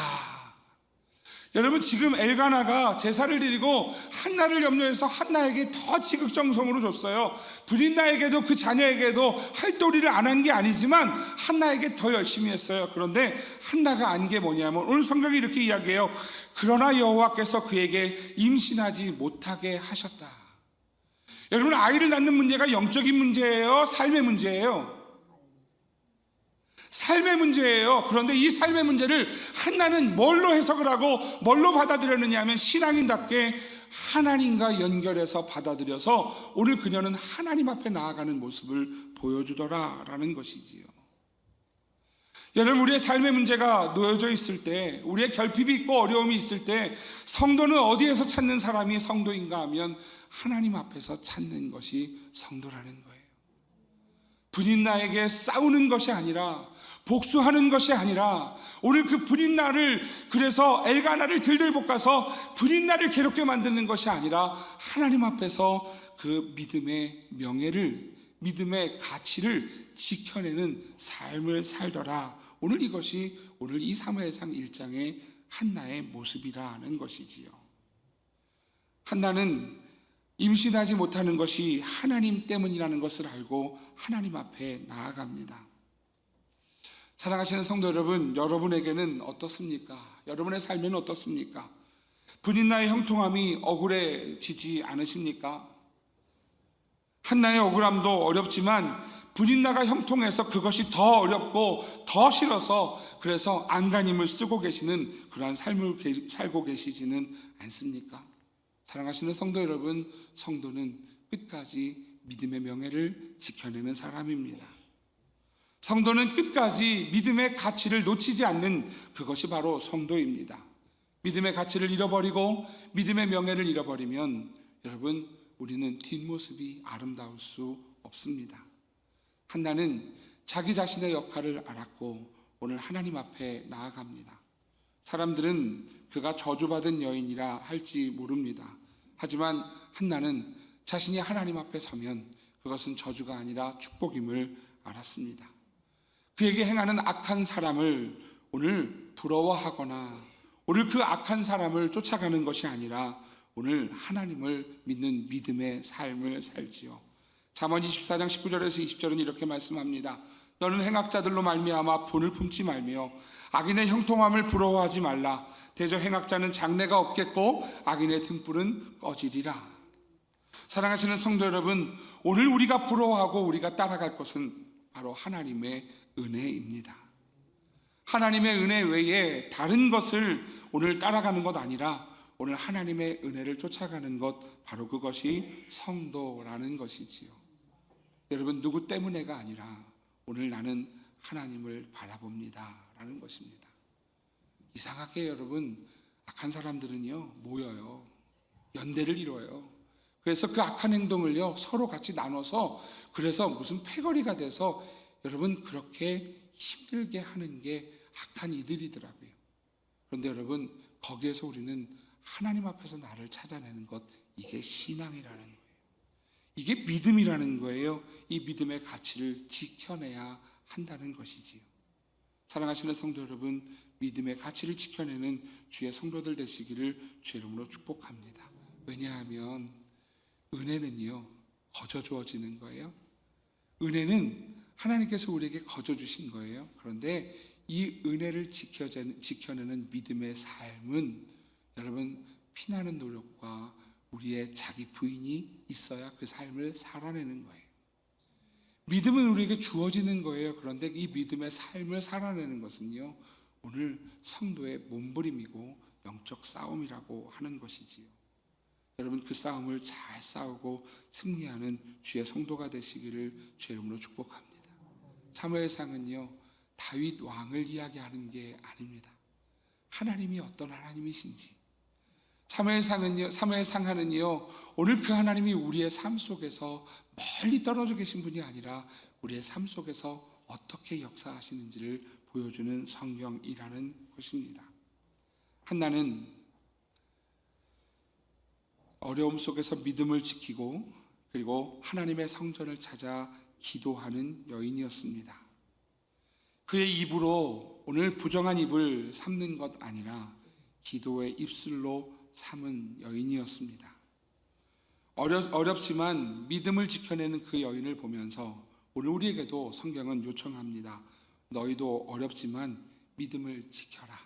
Speaker 1: 여러분 지금 엘가나가 제사를 드리고 한나를 염려해서 한나에게 더 지극정성으로 줬어요. 브린나에게도 그 자녀에게도 할 도리를 안 한 게 아니지만 한나에게 더 열심히 했어요. 그런데 한나가 안 게 뭐냐면 오늘 성경이 이렇게 이야기해요. 그러나 여호와께서 그에게 임신하지 못하게 하셨다. 여러분 아이를 낳는 문제가 영적인 문제예요, 삶의 문제예요? 삶의 문제예요. 그런데 이 삶의 문제를 한나는 뭘로 해석을 하고 뭘로 받아들였느냐 하면 신앙인답게 하나님과 연결해서 받아들여서 오늘 그녀는 하나님 앞에 나아가는 모습을 보여주더라라는 것이지요. 여러분 우리의 삶의 문제가 놓여져 있을 때, 우리의 결핍이 있고 어려움이 있을 때 성도는 어디에서 찾는 사람이 성도인가 하면 하나님 앞에서 찾는 것이 성도라는 거예요. 브린나에게 싸우는 것이 아니라 복수하는 것이 아니라 오늘 그 브린나를 그래서 엘가나를 들들 볶아서 브린나를 괴롭게 만드는 것이 아니라 하나님 앞에서 그 믿음의 명예를, 믿음의 가치를 지켜내는 삶을 살더라. 오늘 이것이 오늘 이 사무엘상 1장의 한나의 모습이라는 것이지요. 한나는 임신하지 못하는 것이 하나님 때문이라는 것을 알고 하나님 앞에 나아갑니다. 사랑하시는 성도 여러분, 여러분에게는 어떻습니까? 여러분의 삶에는 어떻습니까? 브린나의 형통함이 억울해지지 않으십니까? 한나의 억울함도 어렵지만 브린나가 형통해서 그것이 더 어렵고 더 싫어서 그래서 안간힘을 쓰고 계시는 그러한 삶을 살고 계시지는 않습니까? 사랑하시는 성도 여러분, 성도는 끝까지 믿음의 명예를 지켜내는 사람입니다. 성도는 끝까지 믿음의 가치를 놓치지 않는 그것이 바로 성도입니다. 믿음의 가치를 잃어버리고 믿음의 명예를 잃어버리면 여러분, 우리는 뒷모습이 아름다울 수 없습니다. 한나는 자기 자신의 역할을 알았고 오늘 하나님 앞에 나아갑니다. 사람들은 그가 저주받은 여인이라 할지 모릅니다. 하지만 한나는 자신이 하나님 앞에 서면 그것은 저주가 아니라 축복임을 알았습니다. 그에게 행하는 악한 사람을 오늘 부러워하거나 오늘 그 악한 사람을 쫓아가는 것이 아니라 오늘 하나님을 믿는 믿음의 삶을 살지요. 잠언 24장 19절에서 20절은 이렇게 말씀합니다. 너는 행악자들로 말미암아 분을 품지 말며 악인의 형통함을 부러워하지 말라. 대저 행악자는 장래가 없겠고 악인의 등불은 꺼지리라. 사랑하시는 성도 여러분, 오늘 우리가 부러워하고 우리가 따라갈 것은 바로 하나님의 은혜입니다. 하나님의 은혜 외에 다른 것을 오늘 따라가는 것 아니라 오늘 하나님의 은혜를 쫓아가는 것, 바로 그것이 성도라는 것이지요. 여러분, 누구 때문에가 아니라 오늘 나는 하나님을 바라봅니다 라는 것입니다. 이상하게 여러분, 악한 사람들은요 모여요. 연대를 이뤄요. 그래서 그 악한 행동을요 서로 같이 나눠서 그래서 무슨 패거리가 돼서 여러분 그렇게 힘들게 하는 게 악한 이들이더라고요. 그런데 여러분, 거기에서 우리는 하나님 앞에서 나를 찾아내는 것, 이게 신앙이라는 거예요. 이게 믿음이라는 거예요. 이 믿음의 가치를 지켜내야 한다는 것이지요. 사랑하시는 성도 여러분, 믿음의 가치를 지켜내는 주의 성도들 되시기를 주의 이름으로 축복합니다. 왜냐하면 은혜는요 거저 주어지는 거예요. 은혜는 하나님께서 우리에게 거저 주신 거예요. 그런데 이 은혜를 지켜내는 믿음의 삶은 여러분, 피나는 노력과 우리의 자기 부인이 있어야 그 삶을 살아내는 거예요. 믿음은 우리에게 주어지는 거예요. 그런데 이 믿음의 삶을 살아내는 것은요 오늘 성도의 몸부림이고 영적 싸움이라고 하는 것이지요. 여러분, 그 싸움을 잘 싸우고 승리하는 주의 성도가 되시기를 주의 이름으로 축복합니다. 사무엘상은요 다윗 왕을 이야기하는 게 아닙니다. 하나님이 어떤 하나님이신지, 사무엘상하는요 오늘 그 하나님이 우리의 삶 속에서 멀리 떨어져 계신 분이 아니라 우리의 삶 속에서 어떻게 역사하시는지를 보여주는 성경이라는 것입니다. 한나는 어려움 속에서 믿음을 지키고 그리고 하나님의 성전을 찾아 기도하는 여인이었습니다. 그의 입으로 오늘 부정한 입을 삼는 것 아니라 기도의 입술로 삼은 여인이었습니다. 어렵지만 믿음을 지켜내는 그 여인을 보면서 오늘 우리에게도 성경은 요청합니다. 너희도 어렵지만 믿음을 지켜라.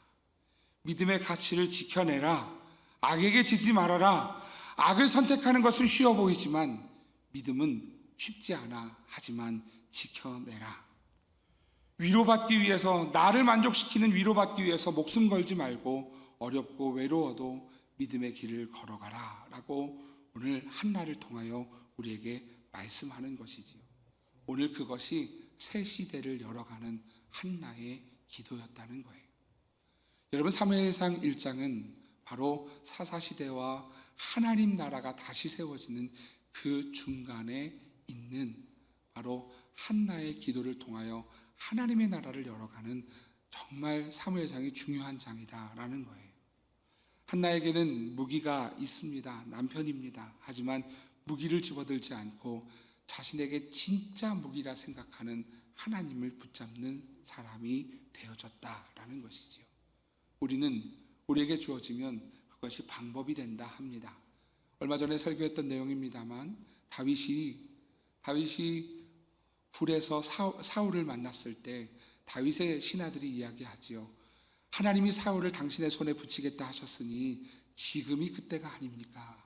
Speaker 1: 믿음의 가치를 지켜내라. 악에게 지지 말아라. 악을 선택하는 것은 쉬워 보이지만 믿음은 쉽지 않아. 하지만 지켜내라. 위로받기 위해서, 나를 만족시키는 위로받기 위해서 목숨 걸지 말고 어렵고 외로워도 믿음의 길을 걸어가라 라고 오늘 한나를 통하여 우리에게 말씀하는 것이지요. 오늘 그것이 새 시대를 열어가는 한나의 기도였다는 거예요. 여러분, 사무엘상 1장은 바로 사사시대와 하나님 나라가 다시 세워지는 그 중간에 있는 바로 한나의 기도를 통하여 하나님의 나라를 열어가는 정말 사무엘상이 중요한 장이다라는 거예요. 한나에게는 무기가 있습니다. 남편입니다. 하지만 무기를 집어들지 않고 자신에게 진짜 무기라 생각하는 하나님을 붙잡는 사람이 되어졌다라는 것이지요. 우리에게 주어지면 그것이 방법이 된다 합니다. 얼마 전에 설교했던 내용입니다만 다윗이 굴에서 사울을 만났을 때 다윗의 신하들이 이야기하지요. 하나님이 사울을 당신의 손에 붙이겠다 하셨으니 지금이 그때가 아닙니까?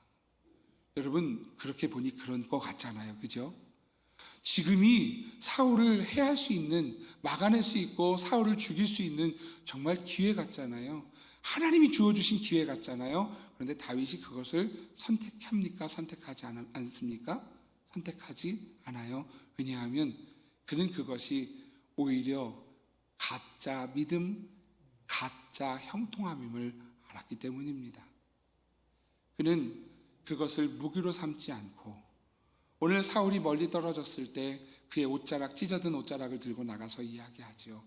Speaker 1: 여러분, 그렇게 보니 그런 것 같잖아요. 그죠? 지금이 사울을 해할 수 있는, 막아낼 수 있고 사울을 죽일 수 있는 정말 기회 같잖아요. 하나님이 주어주신 기회 같잖아요. 그런데 다윗이 그것을 선택합니까? 선택하지 않습니까? 선택하지 않아요. 왜냐하면 그는 그것이 오히려 가짜 믿음, 가짜 형통함임을 알았기 때문입니다. 그는 그것을 무기로 삼지 않고 오늘 사울이 멀리 떨어졌을 때 그의 옷자락, 찢어든 옷자락을 들고 나가서 이야기하지요.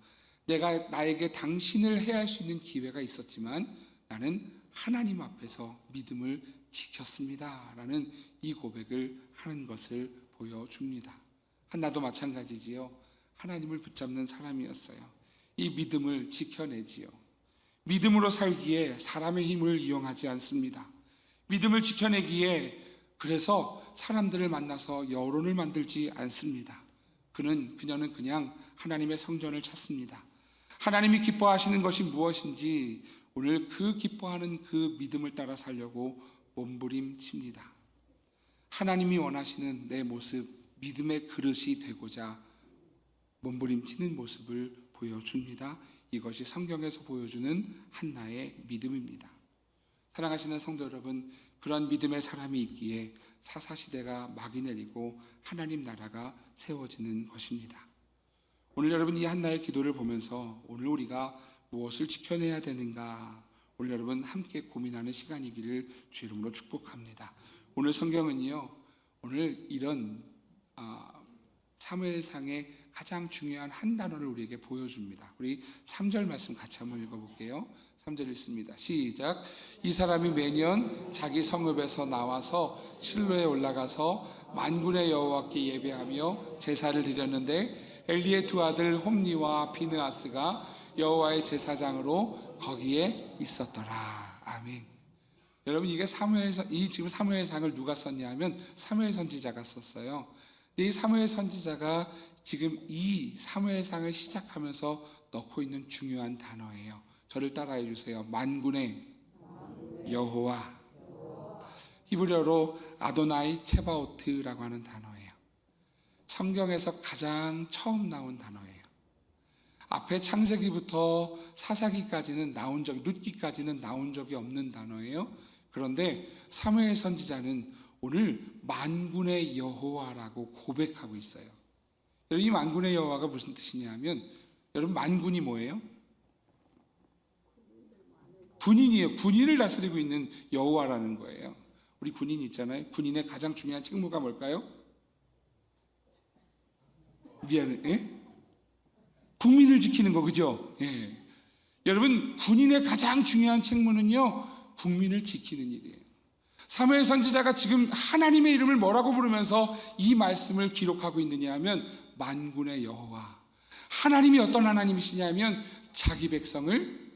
Speaker 1: 내가 나에게 당신을 해할 수 있는 기회가 있었지만 나는 하나님 앞에서 믿음을 지켰습니다 라는 이 고백을 하는 것을 보여줍니다. 한나도 마찬가지지요. 하나님을 붙잡는 사람이었어요. 이 믿음을 지켜내지요. 믿음으로 살기에 사람의 힘을 이용하지 않습니다. 믿음을 지켜내기에 그래서 사람들을 만나서 여론을 만들지 않습니다. 그녀는 그냥 하나님의 성전을 찾습니다. 하나님이 기뻐하시는 것이 무엇인지 오늘 그 기뻐하는 그 믿음을 따라 살려고 몸부림칩니다. 하나님이 원하시는 내 모습, 믿음의 그릇이 되고자 몸부림치는 모습을 보여줍니다. 이것이 성경에서 보여주는 한나의 믿음입니다. 사랑하시는 성도 여러분, 그런 믿음의 사람이 있기에 사사시대가 막이 내리고 하나님 나라가 세워지는 것입니다. 오늘 여러분 이 한나의 기도를 보면서 오늘 우리가 무엇을 지켜내야 되는가, 오늘 여러분 함께 고민하는 시간이기를 주 이름으로 축복합니다. 오늘 성경은요, 오늘 이런 사무엘상의 가장 중요한 한 단어를 우리에게 보여줍니다. 우리 3절 말씀 같이 한번 읽어볼게요. 3절 읽습니다. 시작. 이 사람이 매년 자기 성읍에서 나와서 실로에 올라가서 만군의 여호와께 예배하며 제사를 드렸는데 엘리의 두 아들 홈니와 비느하스가 여호와의 제사장으로 거기에 있었더라. 아멘. 여러분, 이게 지금 사무엘상을 누가 썼냐 하면 사무엘 선지자가 썼어요. 이 사무엘 선지자가 지금 이 사무엘상을 시작하면서 넣고 있는 중요한 단어예요. 저를 따라해 주세요. 만군의 여호와. 히브리어로 아도나이 체바오트라고 하는 단어예요. 성경에서 가장 처음 나온 단어예요. 앞에 창세기부터 사사기까지는 룻기까지는 나온 적이 없는 단어예요. 그런데 사무엘 선지자는 오늘 만군의 여호와라고 고백하고 있어요. 여러분, 이 만군의 여호와가 무슨 뜻이냐면, 여러분 만군이 뭐예요? 군인이에요. 군인을 다스리고 있는 여호와라는 거예요. 우리 군인 있잖아요. 군인의 가장 중요한 책무가 뭘까요? 국민을 지키는 거, 그죠? 예. 여러분, 군인의 가장 중요한 책무는요, 국민을 지키는 일이에요. 사무엘 선지자가 지금 하나님의 이름을 뭐라고 부르면서 이 말씀을 기록하고 있느냐 하면 만군의 여호와. 하나님이 어떤 하나님이시냐면 자기 백성을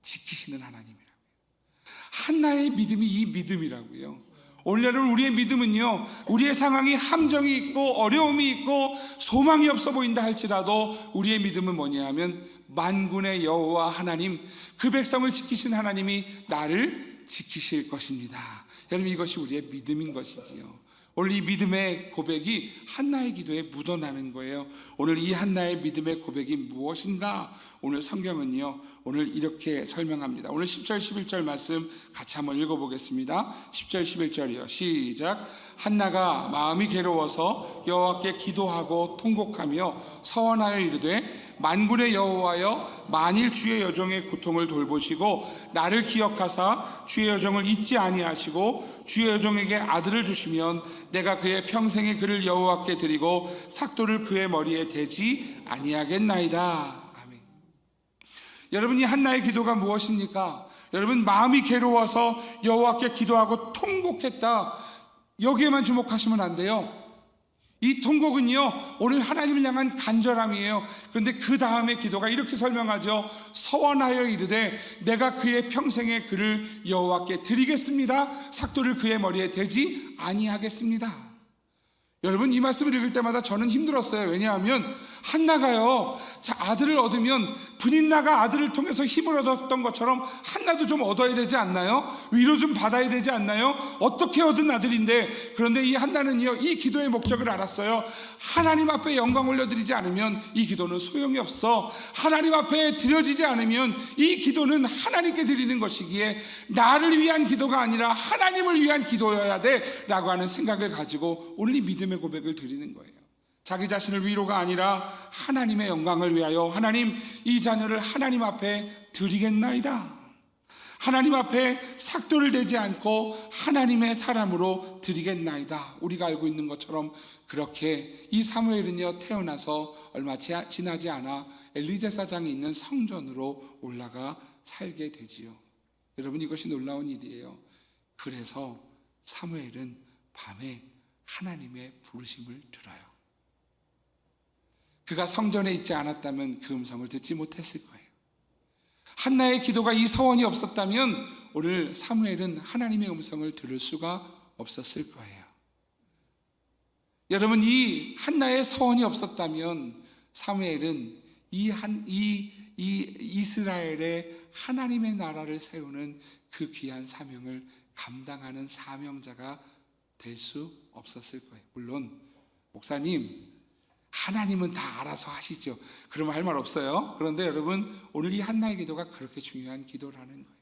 Speaker 1: 지키시는 하나님이라고요. 한나의 믿음이 이 믿음이라고요. 오늘 여러분, 우리의 믿음은요, 우리의 상황이 함정이 있고 어려움이 있고 소망이 없어 보인다 할지라도 우리의 믿음은 뭐냐 하면 만군의 여호와 하나님, 그 백성을 지키신 하나님이 나를 지키실 것입니다. 여러분, 이것이 우리의 믿음인 것이지요. 오늘 이 믿음의 고백이 한나의 기도에 묻어나는 거예요. 오늘 이 한나의 믿음의 고백이 무엇인가? 오늘 성경은요, 오늘 이렇게 설명합니다. 오늘 10절 11절 말씀 같이 한번 읽어보겠습니다. 10절 11절이요. 시작. 한나가 마음이 괴로워서 여호와께 기도하고 통곡하며 서원하여 이르되 만군의 여호와여, 만일 주의 여종의 고통을 돌보시고 나를 기억하사 주의 여종을 잊지 아니하시고 주의 여종에게 아들을 주시면 내가 그의 평생의 그를 여호와께 드리고 삭도를 그의 머리에 대지 아니하겠나이다. 아멘. 여러분, 이 한나의 기도가 무엇입니까? 여러분, 마음이 괴로워서 여호와께 기도하고 통곡했다, 여기에만 주목하시면 안 돼요. 이 통곡은요, 오늘 하나님을 향한 간절함이에요. 그런데 그 다음에 기도가 이렇게 설명하죠. 서원하여 이르되 내가 그의 평생의 그를 여호와께 드리겠습니다. 삭도를 그의 머리에 대지 아니하겠습니다. 여러분, 이 말씀을 읽을 때마다 저는 힘들었어요. 왜냐하면 한나가요, 아들을 얻으면 브릿나가 아들을 통해서 힘을 얻었던 것처럼 한나도 좀 얻어야 되지 않나요? 위로 좀 받아야 되지 않나요? 어떻게 얻은 아들인데. 그런데 이 한나는요, 이 기도의 목적을 알았어요. 하나님 앞에 영광 올려드리지 않으면 이 기도는 소용이 없어. 하나님 앞에 드려지지 않으면 이 기도는 하나님께 드리는 것이기에 나를 위한 기도가 아니라 하나님을 위한 기도여야 돼 라고 하는 생각을 가지고 오늘 이 믿음의 고백을 드리는 거예요. 자기 자신을 위로가 아니라 하나님의 영광을 위하여, 하나님, 이 자녀를 하나님 앞에 드리겠나이다. 하나님 앞에 삭도를 대지 않고 하나님의 사람으로 드리겠나이다. 우리가 알고 있는 것처럼 그렇게 이 사무엘은요, 태어나서 얼마 지나지 않아 엘리제 사장이 있는 성전으로 올라가 살게 되지요. 여러분, 이것이 놀라운 일이에요. 그래서 사무엘은 밤에 하나님의 부르심을 들어요. 그가 성전에 있지 않았다면 그 음성을 듣지 못했을 거예요. 한나의 기도가 이 서원이 없었다면 오늘 사무엘은 하나님의 음성을 들을 수가 없었을 거예요. 여러분, 이 한나의 서원이 없었다면 사무엘은 이 이스라엘의 하나님의 나라를 세우는 그 귀한 사명을 감당하는 사명자가 될 수 없었을 거예요. 물론 목사님, 하나님은 다 알아서 하시죠. 그러면 할 말 없어요. 그런데 여러분, 오늘 이 한나의 기도가 그렇게 중요한 기도라는 거예요.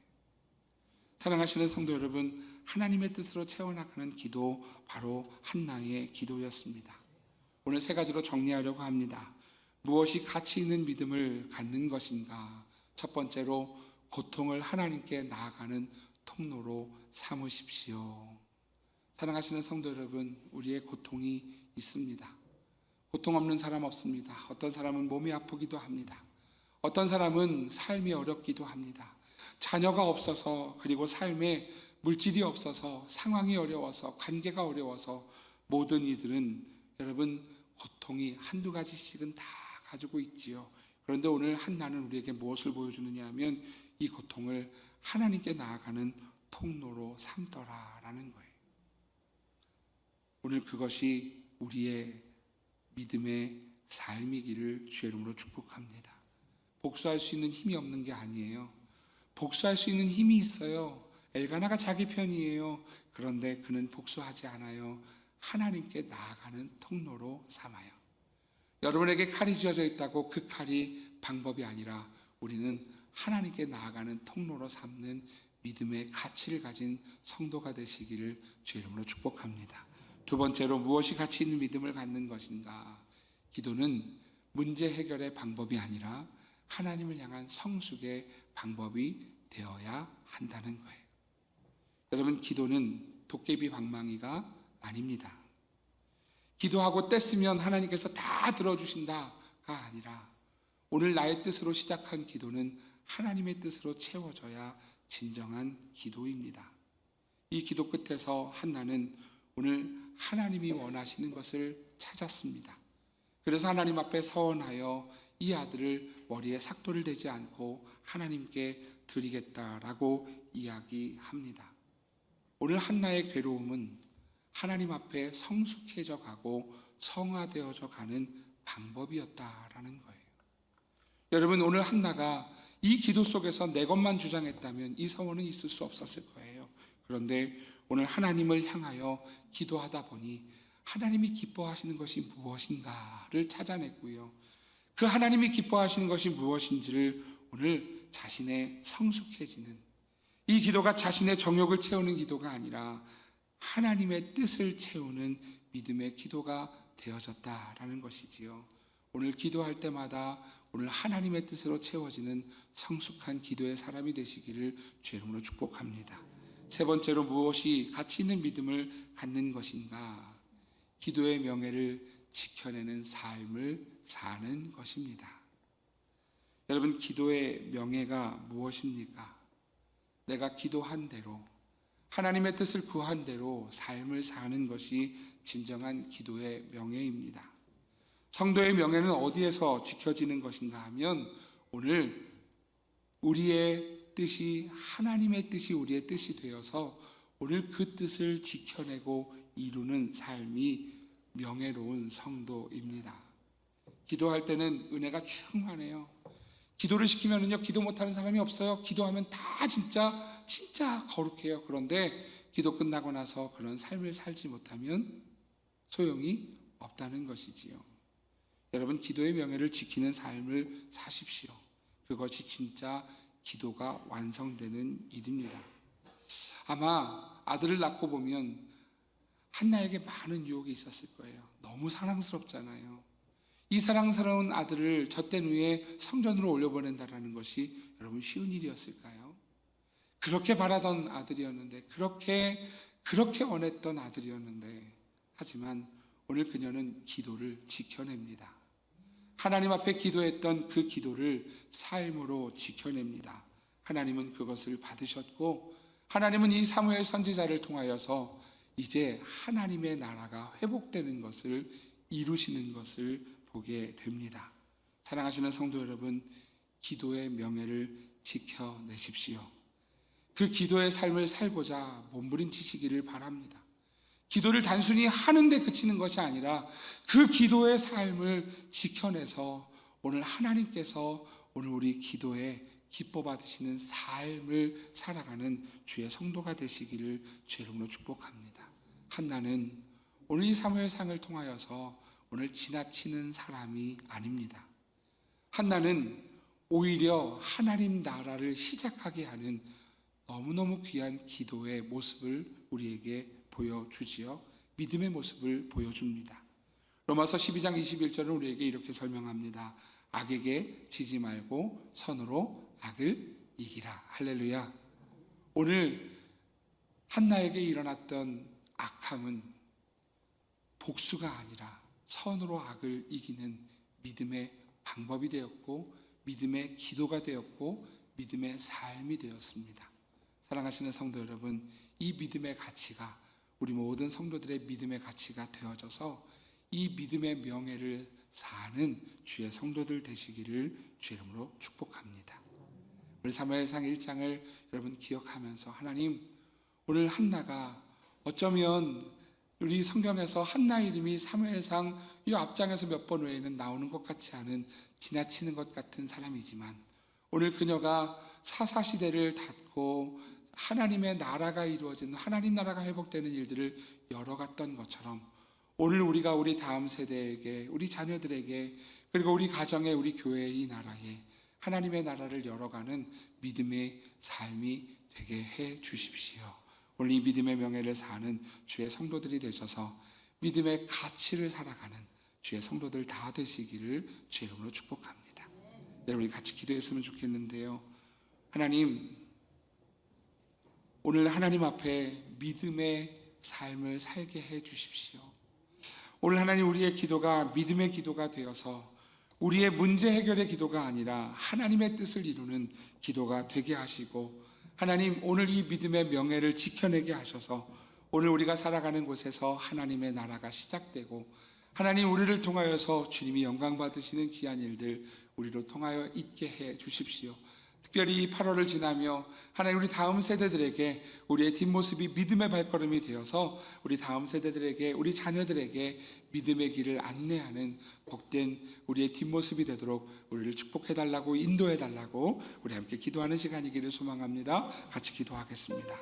Speaker 1: 사랑하시는 성도 여러분, 하나님의 뜻으로 채워나가는 기도, 바로 한나의 기도였습니다. 오늘 세 가지로 정리하려고 합니다. 무엇이 가치 있는 믿음을 갖는 것인가? 첫 번째로, 고통을 하나님께 나아가는 통로로 삼으십시오. 사랑하시는 성도 여러분, 우리의 고통이 있습니다. 고통 없는 사람 없습니다. 어떤 사람은 몸이 아프기도 합니다. 어떤 사람은 삶이 어렵기도 합니다. 자녀가 없어서, 그리고 삶에 물질이 없어서, 상황이 어려워서, 관계가 어려워서, 모든 이들은 여러분 고통이 한두 가지씩은 다 가지고 있지요. 그런데 오늘 한나는 우리에게 무엇을 보여주느냐 하면 이 고통을 하나님께 나아가는 통로로 삼더라라는 거예요. 오늘 그것이 우리의 믿음의 삶이기를 주의 이름으로 축복합니다. 복수할 수 있는 힘이 없는 게 아니에요. 복수할 수 있는 힘이 있어요. 엘가나가 자기 편이에요. 그런데 그는 복수하지 않아요. 하나님께 나아가는 통로로 삼아요. 여러분에게 칼이 쥐어져 있다고 그 칼이 방법이 아니라 우리는 하나님께 나아가는 통로로 삼는 믿음의 가치를 가진 성도가 되시기를 주의 이름으로 축복합니다. 두 번째로, 무엇이 가치 있는 믿음을 갖는 것인가? 기도는 문제 해결의 방법이 아니라 하나님을 향한 성숙의 방법이 되어야 한다는 거예요. 여러분, 기도는 도깨비 방망이가 아닙니다. 기도하고 뗐으면 하나님께서 다 들어주신다가 아니라 오늘 나의 뜻으로 시작한 기도는 하나님의 뜻으로 채워져야 진정한 기도입니다. 이 기도 끝에서 한나는 오늘 하나님이 원하시는 것을 찾았습니다. 그래서 하나님 앞에 서원하여 이 아들을 머리에 삭도를 대지 않고 하나님께 드리겠다라고 이야기합니다. 오늘 한나의 괴로움은 하나님 앞에 성숙해져 가고 성화되어져 가는 방법이었다라는 거예요. 여러분, 오늘 한나가 이 기도 속에서 내 것만 주장했다면 이 서원은 있을 수 없었을 거예요. 그런데 오늘 하나님을 향하여 기도하다 보니 하나님이 기뻐하시는 것이 무엇인가를 찾아냈고요. 그 하나님이 기뻐하시는 것이 무엇인지를 오늘 자신의 성숙해지는, 이 기도가 자신의 정욕을 채우는 기도가 아니라 하나님의 뜻을 채우는 믿음의 기도가 되어졌다라는 것이지요. 오늘 기도할 때마다 오늘 하나님의 뜻으로 채워지는 성숙한 기도의 사람이 되시기를 주의 이름으로 축복합니다. 세 번째로, 무엇이 가치 있는 믿음을 갖는 것인가? 기도의 명예를 지켜내는 삶을 사는 것입니다. 여러분, 기도의 명예가 무엇입니까? 내가 기도한 대로, 하나님의 뜻을 구한 대로 삶을 사는 것이 진정한 기도의 명예입니다. 성도의 명예는 어디에서 지켜지는 것인가 하면, 오늘 우리의 뜻이 하나님의 뜻이 우리의 뜻이 되어서 오늘 그 뜻을 지켜내고 이루는 삶이 명예로운 성도입니다. 기도할 때는 은혜가 충만해요. 기도를 시키면은요, 기도 못하는 사람이 없어요. 기도하면 다 진짜 거룩해요. 그런데 기도 끝나고 나서 그런 삶을 살지 못하면 소용이 없다는 것이지요. 여러분, 기도의 명예를 지키는 삶을 사십시오. 그것이 진짜 기도가 완성되는 일입니다. 아마 아들을 낳고 보면 한나에게 많은 유혹이 있었을 거예요. 너무 사랑스럽잖아요. 이 사랑스러운 아들을 젖된 후에 성전으로 올려보낸다는 것이 여러분 쉬운 일이었을까요? 그렇게 바라던 아들이었는데, 그렇게 원했던 아들이었는데, 하지만 오늘 그녀는 기도를 지켜냅니다. 하나님 앞에 기도했던 그 기도를 삶으로 지켜냅니다. 하나님은 그것을 받으셨고, 하나님은 이 사무엘 선지자를 통하여서 이제 하나님의 나라가 회복되는 것을 이루시는 것을 보게 됩니다. 사랑하시는 성도 여러분, 기도의 명예를 지켜내십시오. 그 기도의 삶을 살고자 몸부림치시기를 바랍니다. 기도를 단순히 하는데 그치는 것이 아니라 그 기도의 삶을 지켜내서 오늘 하나님께서 오늘 우리 기도에 기뻐 받으시는 삶을 살아가는 주의 성도가 되시기를 주의 이름으로 축복합니다. 한나는 오늘 이 사무엘상을 통하여서 오늘 지나치는 사람이 아닙니다. 한나는 오히려 하나님 나라를 시작하게 하는 너무너무 귀한 기도의 모습을 우리에게 보여주지요. 믿음의 모습을 보여줍니다. 로마서 12장 21절은 우리에게 이렇게 설명합니다. 악에게 지지 말고 선으로 악을 이기라. 할렐루야. 오늘 한나에게 일어났던 악함은 복수가 아니라 선으로 악을 이기는 믿음의 방법이 되었고, 믿음의 기도가 되었고, 믿음의 삶이 되었습니다. 사랑하시는 성도 여러분, 이 믿음의 가치가 우리 모든 성도들의 믿음의 가치가 되어져서 이 믿음의 명예를 사는 주의 성도들 되시기를 주의 이름으로 축복합니다. 우리 사무엘상 1장을 여러분 기억하면서, 하나님, 오늘 한나가 어쩌면 우리 성경에서 한나 이름이 사무엘상 이 앞장에서 몇 번 외에는 나오는 것 같지 않은, 지나치는 것 같은 사람이지만, 오늘 그녀가 사사시대를 닫고 하나님의 나라가 이루어지는, 하나님 나라가 회복되는 일들을 열어갔던 것처럼 오늘 우리가 우리 다음 세대에게, 우리 자녀들에게, 그리고 우리 가정에, 우리 교회의 이 나라에 하나님의 나라를 열어가는 믿음의 삶이 되게 해 주십시오. 오늘 이 믿음의 명예를 사는 주의 성도들이 되셔서 믿음의 가치를 살아가는 주의 성도들 다 되시기를 주의 이름으로 축복합니다. 여러분, 같이 기도했으면 좋겠는데요. 하나님, 오늘 하나님 앞에 믿음의 삶을 살게 해 주십시오. 오늘 하나님, 우리의 기도가 믿음의 기도가 되어서 우리의 문제 해결의 기도가 아니라 하나님의 뜻을 이루는 기도가 되게 하시고, 하나님, 오늘 이 믿음의 명예를 지켜내게 하셔서 오늘 우리가 살아가는 곳에서 하나님의 나라가 시작되고, 하나님, 우리를 통하여서 주님이 영광 받으시는 귀한 일들 우리로 통하여 있게 해 주십시오. 특별히 8월을 지나며 하나님, 우리 다음 세대들에게 우리의 뒷모습이 믿음의 발걸음이 되어서 우리 다음 세대들에게, 우리 자녀들에게 믿음의 길을 안내하는 복된 우리의 뒷모습이 되도록 우리를 축복해달라고, 인도해달라고 우리 함께 기도하는 시간이기를 소망합니다. 같이 기도하겠습니다.